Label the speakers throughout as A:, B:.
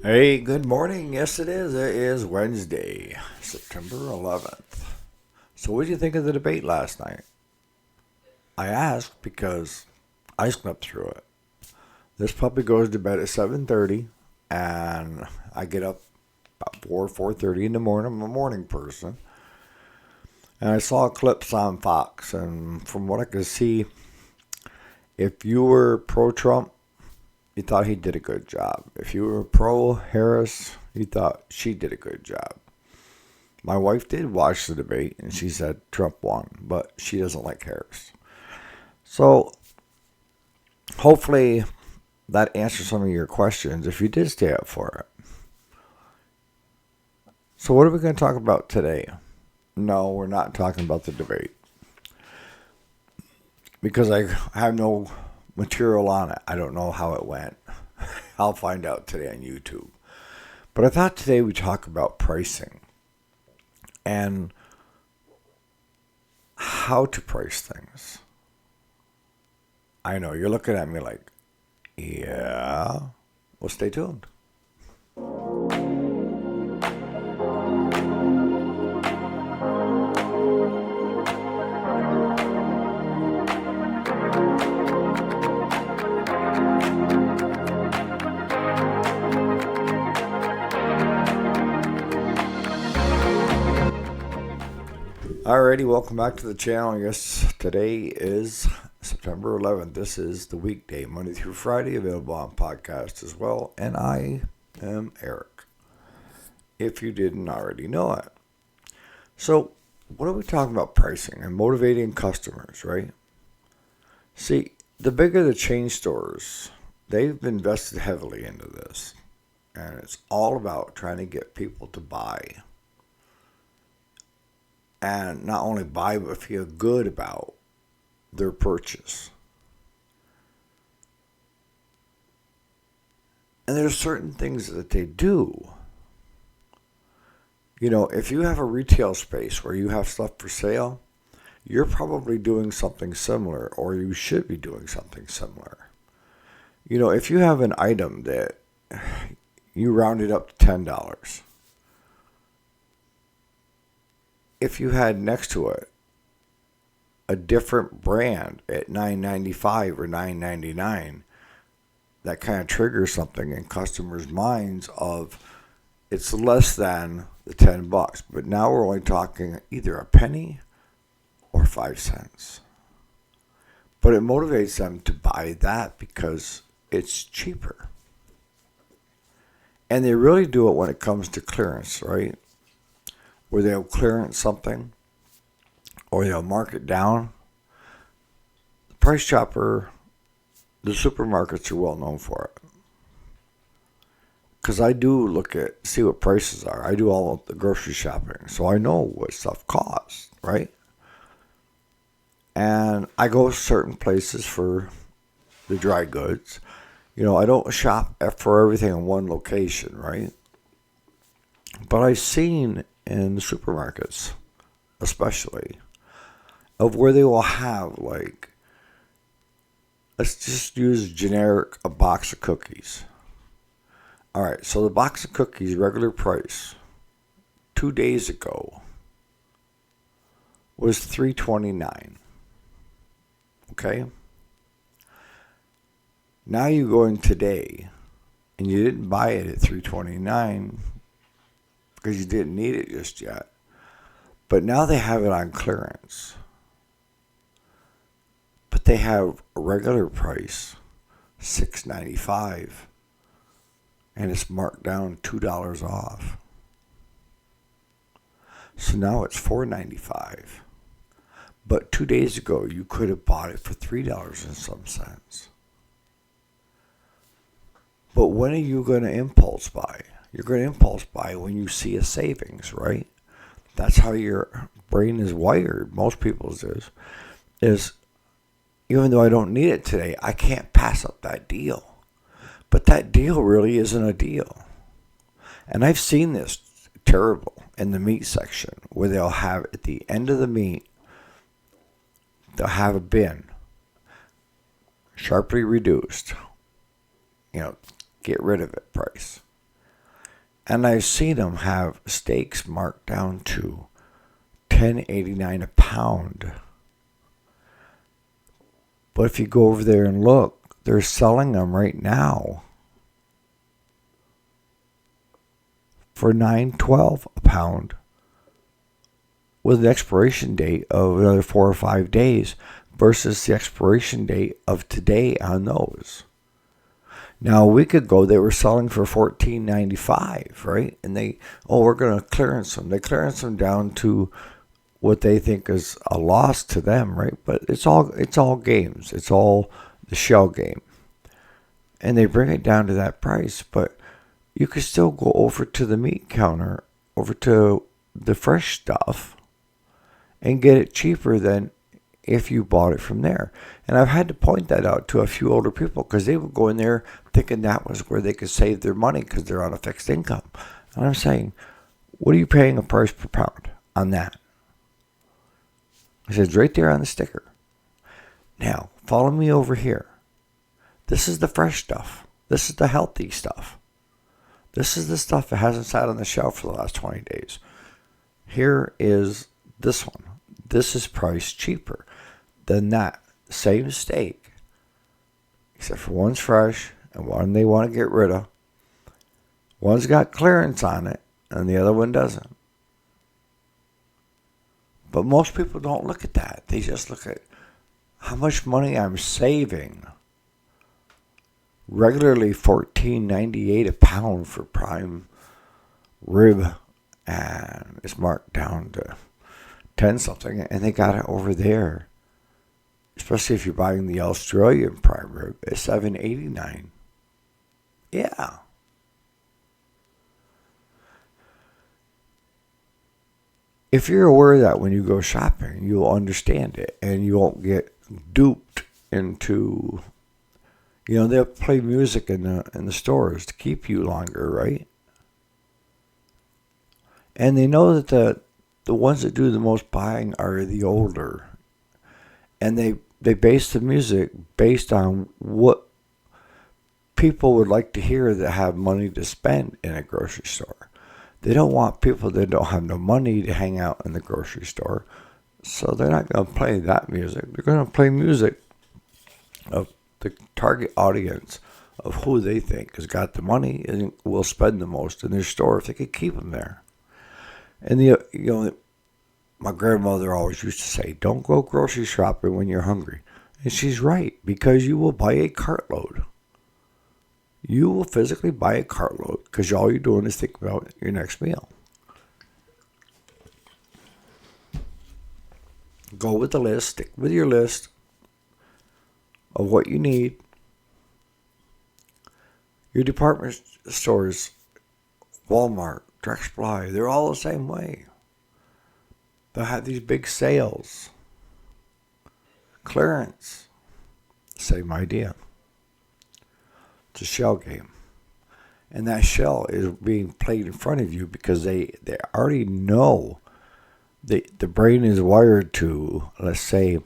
A: Hey, good morning. Yes, it is. It is Wednesday, September 11th. So, what did you think of the debate last night? I asked because I slept through it. This puppy goes to bed at 7:30, and I get up about 4:30 in the morning. I'm a morning person, and I saw clips on Fox, and from what I could see, if you were pro-Trump, you thought he did a good job. If you were pro-Harris, you thought she did a good job. My wife did watch the debate and she said Trump won, but she doesn't like Harris. So hopefully that answers some of your questions if you did stay up for it. So, what are we going to talk about today? No, we're not talking about the debate because I have no material on it. I don't know how it went. I'll find out today on YouTube. But I thought today we'd talk about pricing and how to price things. I know you're looking at me like, yeah. Well, stay tuned. Alrighty, welcome back to the channel. Yes, today is September 11th. This is the weekday, Monday through Friday, available on podcast as well. And I am Eric, if you didn't already know it. So, what are we talking about pricing and motivating customers, right? See, the bigger the chain stores, they've invested heavily into this. And it's all about trying to get people to buy. And not only buy, but feel good about their purchase. And there's certain things that they do. You know, if you have a retail space where you have stuff for sale, you're probably doing something similar, or you should be doing something similar. You know, if you have an item that you round it up to $10, if you had next to it a different brand at $9.95 or $9.99, that kind of triggers something in customers' minds of it's less than the $10, but now we're only talking either a penny or 5 cents. But it motivates them to buy that because it's cheaper. And they really do it when it comes to clearance, right? Where they'll clearance something or they'll mark it down. The Price Chopper, the supermarkets are well known for it. Because I do see what prices are. I do all of the grocery shopping, so I know what stuff costs, right? And I go certain places for the dry goods. You know, I don't shop for everything in one location, right? But I've seen in the supermarkets, especially, of where they will have, like, let's just use a box of cookies. All right, so the box of cookies, regular price, 2 days ago, was $3.29. Okay? Now you go in today, and you didn't buy it at $3.29 because you didn't need it just yet. But now they have it on clearance. But they have a regular price, $6.95. And it's marked down $2 off. So now it's $4.95. But 2 days ago, you could have bought it for $3 and some cents. But when are you going to impulse buy? You're going to impulse buy when you see a savings, right? That's how your brain is wired. Most people's is even though I don't need it today, I can't pass up that deal. But that deal really isn't a deal. And I've seen this terrible in the meat section where they'll have at the end of the meat, they'll have a bin, sharply reduced, get rid of it price. And I've seen them have steaks marked down to $10.89 a pound. But if you go over there and look, they're selling them right now for $9.12 a pound, with an expiration date of another 4 or 5 days versus the expiration date of today on those. Now, a week ago, they were selling for $14.95, right? And we're going to clearance them. They clearance them down to what they think is a loss to them, right? But it's all games. It's all the shell game. And they bring it down to that price, but you could still go over to the meat counter, over to the fresh stuff, and get it cheaper than if you bought it from there. And I've had to point that out to a few older people because they would go in there thinking that was where they could save their money because they're on a fixed income. And I'm saying, what are you paying a price per pound on that? It says right there on the sticker. Now, follow me over here. This is the fresh stuff. This is the healthy stuff. This is the stuff that hasn't sat on the shelf for the last 20 days. Here is this one. This is priced cheaper than that same steak, except for one's fresh and one they want to get rid of. One's got clearance on it and the other one doesn't. But most people don't look at that. They just look at how much money I'm saving. Regularly $14.98 a pound for prime rib, and it's marked down to 10 something, and they got it over there. Especially if you're buying the Australian prime rib, it's $7.89. Yeah. If you're aware of that when you go shopping, you'll understand it, and you won't get duped into, they'll play music in the stores to keep you longer, right? And they know that the ones that do the most buying are the older. And they base the music based on what people would like to hear that have money to spend in a grocery store. They don't want people that don't have no money to hang out in the grocery store. So they're not going to play that music. They're going to play music of the target audience of who they think has got the money and will spend the most in their store if they could keep them there. And my grandmother always used to say, don't go grocery shopping when you're hungry. And she's right, because you will buy a cartload. You will physically buy a cartload because all you're doing is think about your next meal. Go with the list, stick with your list of what you need. Your department stores, Walmart, Tractor Supply, they're all the same way. They'll have these big sales. Clearance. Same idea. It's a shell game. And that shell is being played in front of you because they already know the brain is wired to, let's say,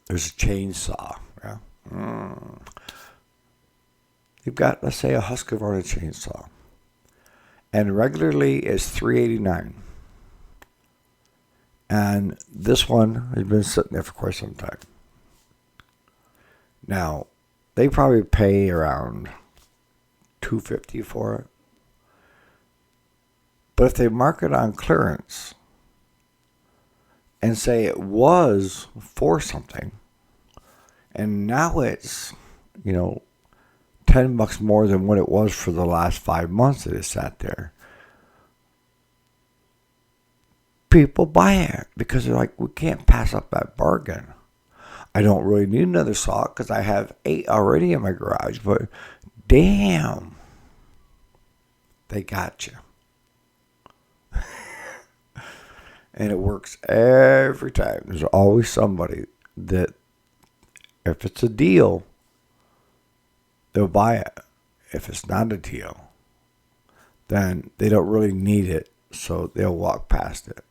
A: there's a chainsaw. Yeah? You've got, let's say, a Husqvarna chainsaw. And regularly it's $3.89. And this one has been sitting there for quite some time. Now, they probably pay around $2.50 for it. But if they mark it on clearance and say it was for something, and now it's, $10 more than what it was for the last 5 months that it sat there, people buy it because they're like, we can't pass up that bargain. I don't really need another saw because I have 8 already in my garage, but damn, they got you. And it works every time. There's always somebody that, if it's a deal, they'll buy it. If it's not a deal, then they don't really need it, so they'll walk past it.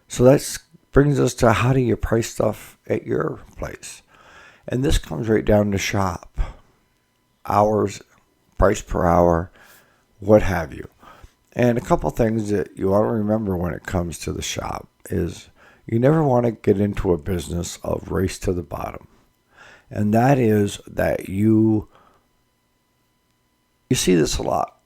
A: So that brings us to, how do you price stuff at your place? And this comes right down to shop. Hours price per hour, what have you. And a couple things that you ought to remember when it comes to the shop is you never want to get into a business of race to the bottom. And that is that you see this a lot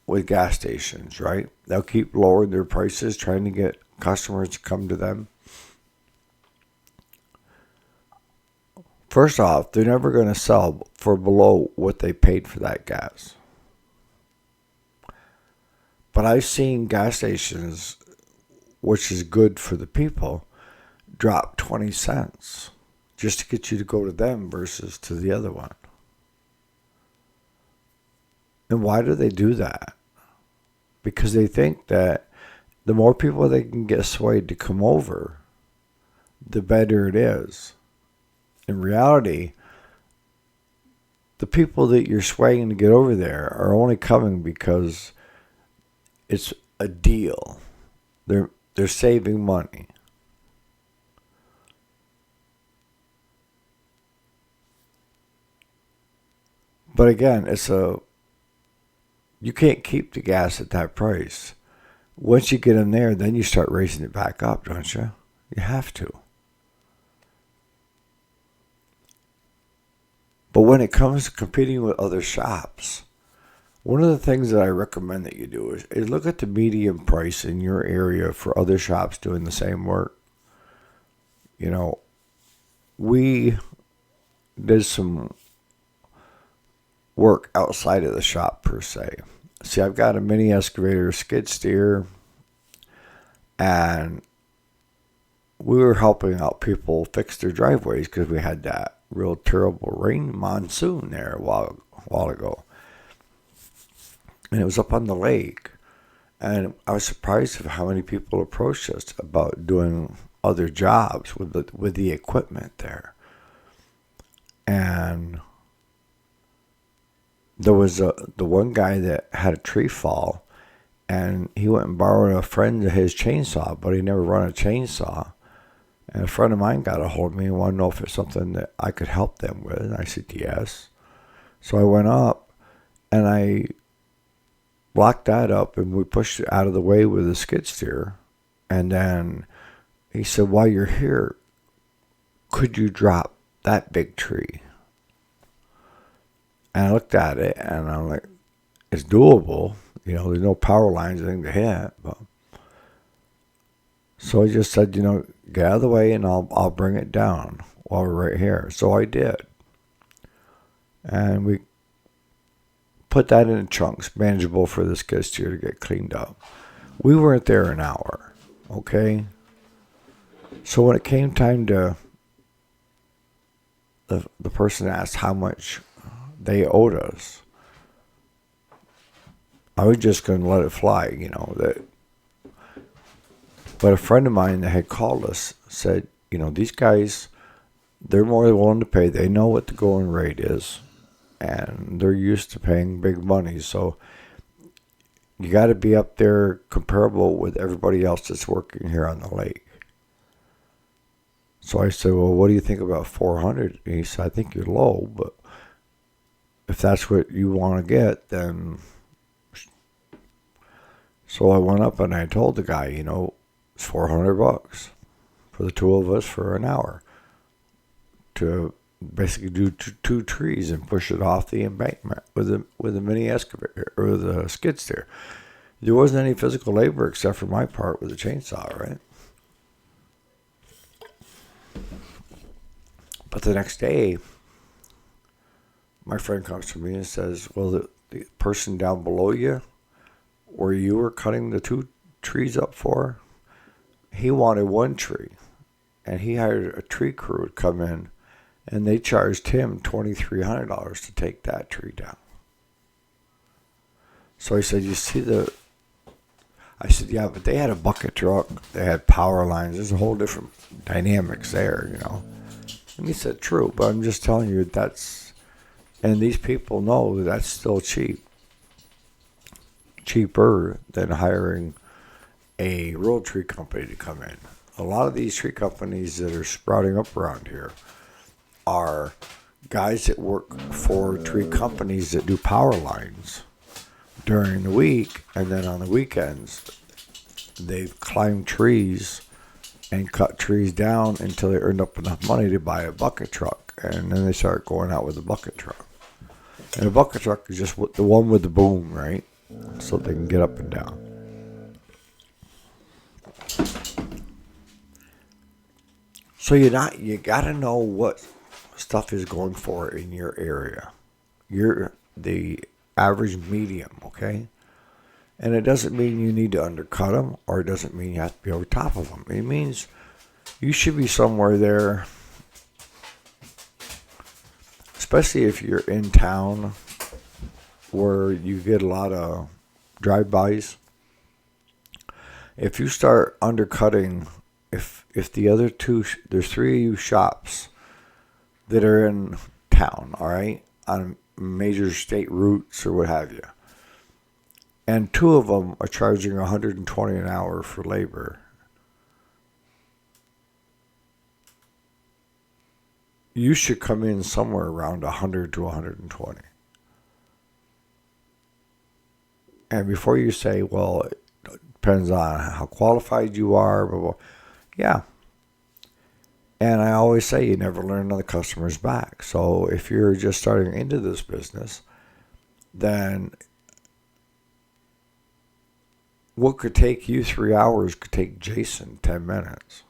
A: with gas stations, right? They'll keep lowering their prices, trying to get customers to come to them. First off, they're never going to sell for below what they paid for that gas. But I've seen gas stations, which is good for the people, drop 20 cents just to get you to go to them versus to the other one. And why do they do that? Because they think that the more people they can get swayed to come over, the better it is. In reality, the people that you're swaying to get over there are only coming because it's a deal. They're saving money. But again, you can't keep the gas at that price. Once you get in there, then you start raising it back up, don't you? You have to. But when it comes to competing with other shops, one of the things that I recommend that you do is look at the median price in your area for other shops doing the same work. You know, we did some work outside of the shop per se. See, I've got a mini excavator skid steer, and we were helping out people fix their driveways because we had that real terrible rain monsoon there a while ago. And it was up on the lake. And I was surprised at how many people approached us about doing other jobs with the equipment there. And there was the one guy that had a tree fall, and he went and borrowed a friend of his chainsaw, but he never run a chainsaw. And a friend of mine got a hold of me and wanted to know if it's something that I could help them with. And I said, yes. So I went up and I blocked that up and we pushed it out of the way with a skid steer. And then he said, while you're here, could you drop that big tree? And I looked at it and I'm like, it's doable. You know, there's no power lines or anything to hit. But so I just said, get out of the way and I'll bring it down while we're right here. So I did. And we put that in chunks, manageable for the skid steer to get cleaned up. We weren't there an hour, okay? So when it came time to, the person asked how much they owed us, I was just going to let it fly, that. But a friend of mine that had called us said, these guys, they're more than willing to pay. They know what the going rate is, and they're used to paying big money. So you got to be up there comparable with everybody else that's working here on the lake. So I said, well, what do you think about 400? And he said, I think you're low, but if that's what you want to get, then. So I went up and I told the guy, it's $400 for the two of us for an hour to basically do two trees and push it off the embankment with a mini excavator or the skid steer. There wasn't any physical labor except for my part with the chainsaw, right? But the next day, my friend comes to me and says, well, the person down below you, where you were cutting the two trees up for, he wanted one tree, and he hired a tree crew to come in, and they charged him $2,300 to take that tree down. So he said, I said, yeah, but they had a bucket truck, they had power lines, there's a whole different dynamics there, And he said, true, but I'm just telling you and these people know that's still cheaper than hiring a road tree company to come in. A lot of these tree companies that are sprouting up around here are guys that work for tree companies that do power lines during the week, and then on the weekends, they've climbed trees and cut trees down until they earned up enough money to buy a bucket truck, and then they start going out with a bucket truck. And a bucket truck is just the one with the boom, right? So they can get up and down. So you gotta know what stuff is going for in your area. You're the average medium, okay? And it doesn't mean you need to undercut them, or it doesn't mean you have to be over top of them. It means you should be somewhere there, especially if you're in town where you get a lot of drive-bys. If you start undercutting, if the other two, there's three of you shops that are in town, all right, on major state routes or what have you, and two of them are charging $120 an hour for labor, you should come in somewhere around 100 to 120. And before you say, well, it depends on how qualified you are, blah, blah, yeah. And I always say you never learn on the customer's back. So if you're just starting into this business, then what could take you 3 hours could take Jason 10 minutes.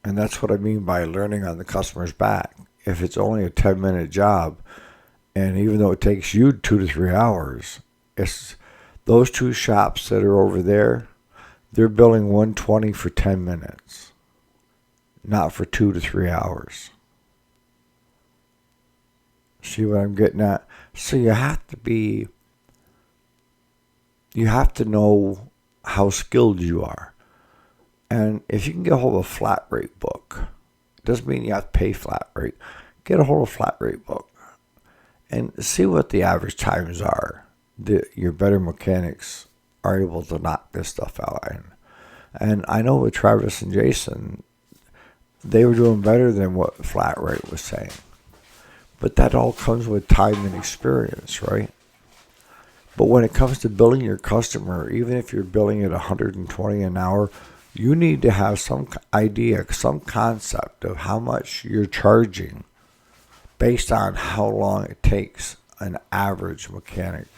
A: And that's what I mean by learning on the customer's back. If it's only a 10-minute job, and even though it takes you 2 to 3 hours, it's those two shops that are over there, they're billing $120 for 10 minutes, not for 2 to 3 hours. See what I'm getting at? So you have to know how skilled you are. And if you can get a hold of a flat rate book, it doesn't mean you have to pay flat rate. Get a hold of a flat rate book and see what the average times are that your better mechanics are able to knock this stuff out in. And I know with Travis and Jason, they were doing better than what flat rate was saying. But that all comes with time and experience, right? But when it comes to billing your customer, even if you're billing at $120 an hour, you need to have some idea, some concept of how much you're charging based on how long it takes an average mechanic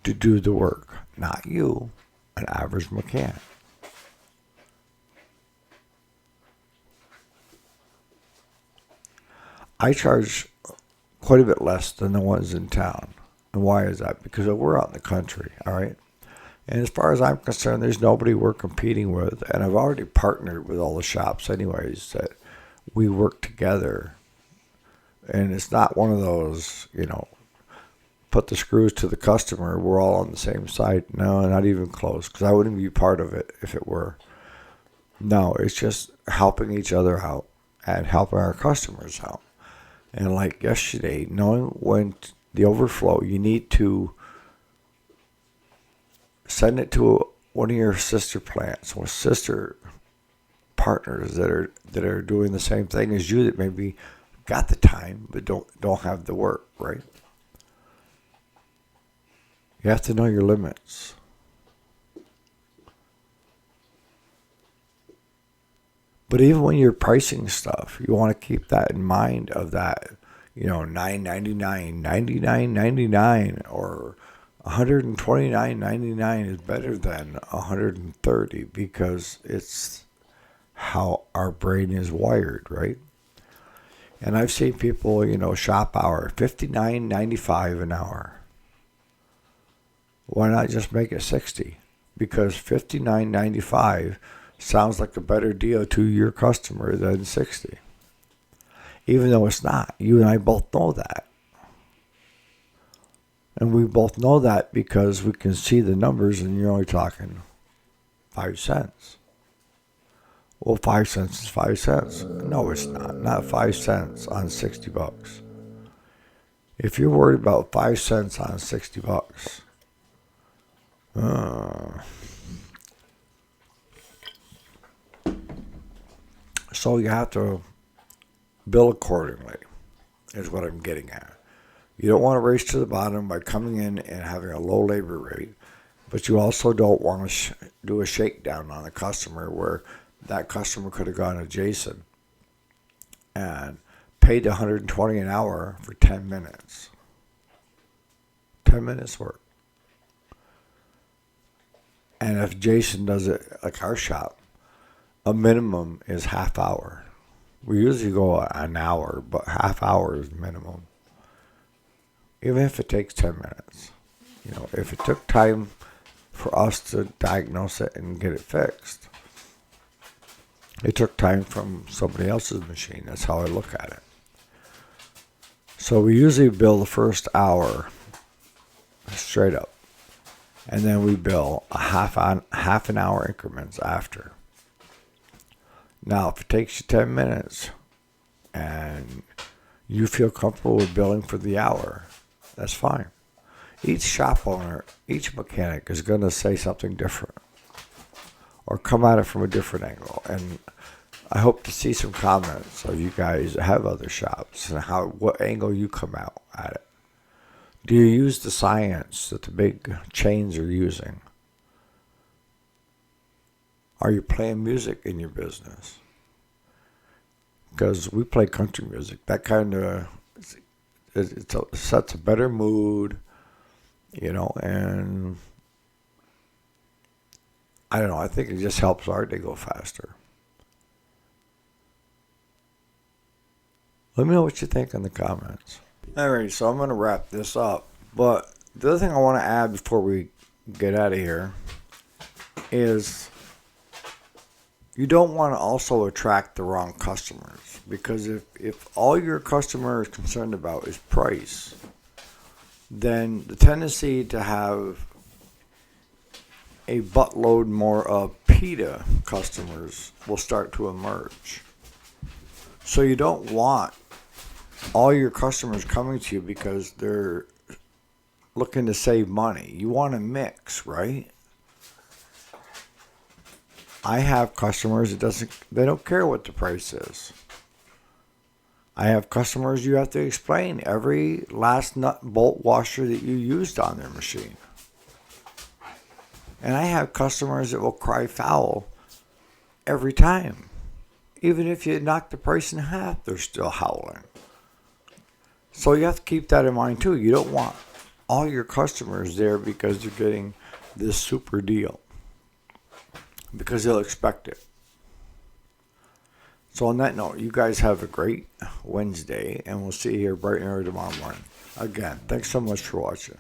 A: to do the work. Not you, an average mechanic. I charge quite a bit less than the ones in town. And why is that? Because we're out in the country, all right? And as far as I'm concerned, there's nobody we're competing with. And I've already partnered with all the shops anyways that we work together. And it's not one of those, put the screws to the customer, we're all on the same side. No, not even close, because I wouldn't be part of it if it were. No, it's just helping each other out and helping our customers out. And like yesterday, knowing when the overflow, you need to send it to one of your sister plants or sister partners that are doing the same thing as you, that maybe got the time but don't have the work, right? You have to know your limits. But even when you're pricing stuff, you want to keep that in mind of that, $9.99, $99.99, or $129.99 is better than $130 because it's how our brain is wired, right? And I've seen people, shop hour, $59.95 an hour. Why not just make it $60? Because $59.95 sounds like a better deal to your customer than $60. Even though it's not. You and I both know that. And we both know that because we can see the numbers and you're only talking 5 cents. Well, 5 cents is 5 cents. No, it's not. Not 5 cents on $60. If you're worried about 5 cents on $60, so you have to bill accordingly, is what I'm getting at. You don't want to race to the bottom by coming in and having a low labor rate, but you also don't want to do a shakedown on the customer where that customer could have gone adjacent and paid $120 an hour for 10 minutes. 10 minutes work. And if Jason does it like our shop, a minimum is half hour. We usually go an hour, but half hour is minimum. Even if it takes 10 minutes. You know, if it took time for us to diagnose it and get it fixed, it took time from somebody else's machine. That's how I look at it. So we usually bill the first hour straight up. And then we bill half an hour increments after. Now, if it takes you 10 minutes and you feel comfortable with billing for the hour, that's fine. Each shop owner, each mechanic is going to say something different or come at it from a different angle. And I hope to see some comments of you guys that have other shops and what angle you come out at it. Do you use the science that the big chains are using? Are you playing music in your business? Because we play country music. That kind of sets a better mood, you know, and I don't know. I think it just helps our day go faster. Let me know what you think in the comments. Alright, so I'm going to wrap this up. But the other thing I want to add before we get out of here is you don't want to also attract the wrong customers. Because if all your customer is concerned about is price, then the tendency to have a buttload more of PETA customers will start to emerge. So you don't want all your customers coming to you because they're looking to save money. You want to mix, right? I have customers they don't care what the price is. I have customers you have to explain every last nut bolt washer that you used on their machine. And I have customers that will cry foul every time. Even if you knock the price in half, they're still howling. So you have to keep that in mind too. You don't want all your customers there because you're getting this super deal. Because they'll expect it. So on that note, you guys have a great Wednesday, and we'll see you here bright and early tomorrow morning. Again, thanks so much for watching.